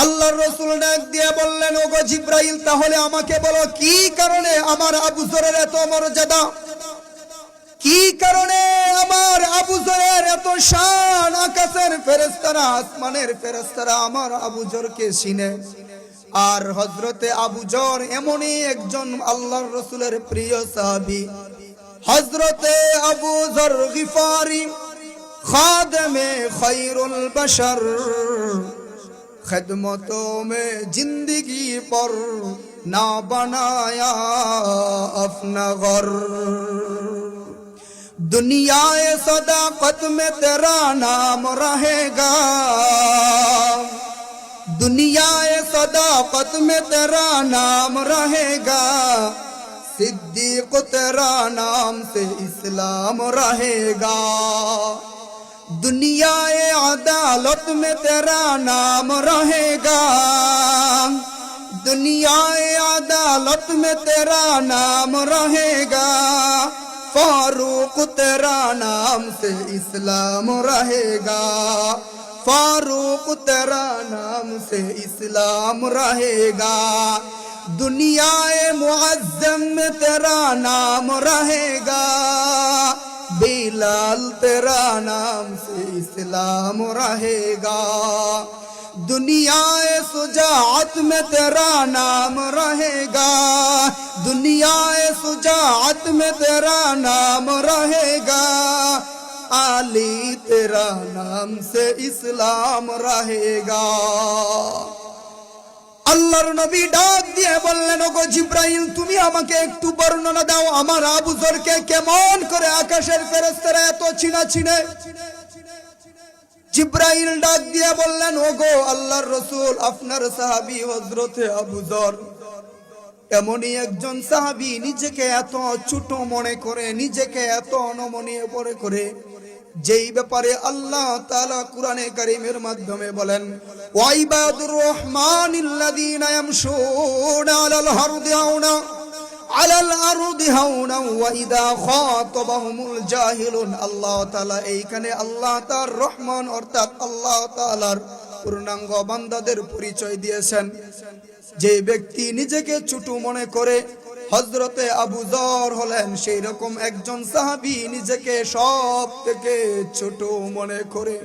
আল্লাহর রাসূল ডাক দিয়ে বললেন, ওগো জিবরাইল, তাহলে আমাকে বলো কি কারণে আমার আবু যরের এত মর্যাদা, কি কারণে আমার আবু যরের এত শান? আকাশের ফেরেশতারা, আসমানের ফেরেশতারা আমার আবু যরকে চিনে। আর হযরতে আবু যর এমনই একজন আল্লাহর রাসূলের প্রিয় সাহাবী। হযরতে আবু যর গিফারি খাদেমে খায়রুল বশর, खिदमतों में जिंदगी पर ना बनाया अपना घर। दुनियाए सदाकत में तेरा नाम रहेगा, दुनियाए सदाकत में तेरा नाम रहेगा, सिद्दीक तेरा नाम से इस्लाम रहेगा। दुनियाए अदालत में तेरा नाम रहेगा, दुनियाए अदालत में तेरा नाम रहेगा, फारूक तेरा नाम से इस्लाम रहेगा, फारूक तेरा नाम से इस्लाम रहेगा। दुनियाए मुअज्जम में तेरा नाम रहेगा, बिलाल तेरा नाम से इस्लाम रहेगा। दुनियाए सुजाअत में तेरा नाम रहेगा, दुनियाए सुजाअत में तेरा नाम रहेगा, आली तेरा नाम से इस्लाम रहेगा। আল্লাহর নবী ডাক দিয়ে বললেন, ওগো জিবরাইল, তুমি আমাকে একটু বর্ণনা দাও আমার আবু যরকে কেমন করে আকাশের ফেরেশতারা এত চিনা চিনে। জিবরাইল ডাক দিয়ে বললেন, ওগো আল্লাহর রাসূল, আপনার সাহাবী হযরতে আবু যর এমনই একজন সাহাবী, নিজেকে এত ছোট মনে করে, নিজেকে এত অনমনীয় মনে করে, যেই ব্যাপারে আল্লাহ তাআলা কুরআনে কারীমের মাধ্যমে বলেন, ওয়া ইবাদুর রহমানিল্লাযীনা ইয়ামশুনা আলাল আরদি হাওনা ওয়া ইযা খাতাবাহুমুল জাহিলুন। আল্লাহ তাআলা এইখানে আল্লাহ তার রহমান অর্থাৎ আল্লাহ তাআলার পূর্ণাঙ্গ বান্দাদের পরিচয় দিয়েছেন। যে ব্যক্তি নিজেকে ছোট মনে করে, হযরতে আবু যর হলেন সেই রকম একজন সাহাবী, নিজেকে সব থেকে ছোট মনে করে।